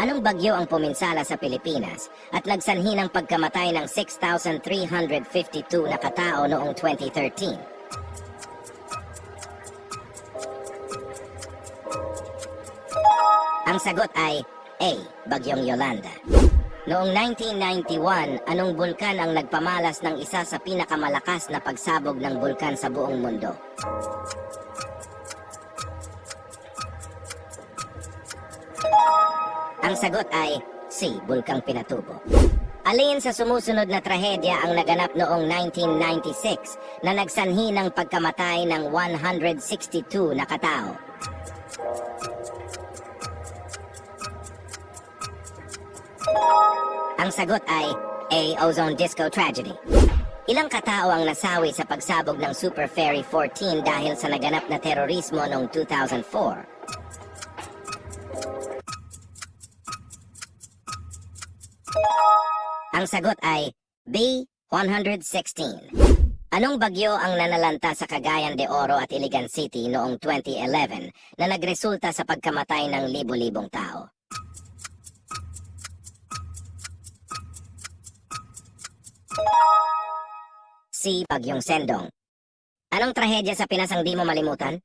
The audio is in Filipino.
Anong bagyo ang puminsala sa Pilipinas at nagsanhi ng pagkamatay ng 6,352 na katao noong 2013? Ang sagot ay A. Bagyong Yolanda. Noong 1991, anong bulkan ang nagpamalas ng isa sa pinakamalakas na pagsabog ng bulkan sa buong mundo? Ang sagot ay C. Bulkang Pinatubo. Alin sa sumusunod na trahedya ang naganap noong 1996 na nagsanhi ng pagkamatay ng 162 na katao? Ang sagot ay A. Ozone Disco Tragedy. Ilang katao ang nasawi sa pagsabog ng Super Ferry 14 dahil sa naganap na terorismo noong 2004? Ang sagot ay B. 116. Anong bagyo ang nanalanta sa Cagayan de Oro at Iligan City noong 2011 na nagresulta sa pagkamatay ng libo-libong tao? C. Bagyong Sendong. Anong trahedya sa Pinas ang di mo malimutan?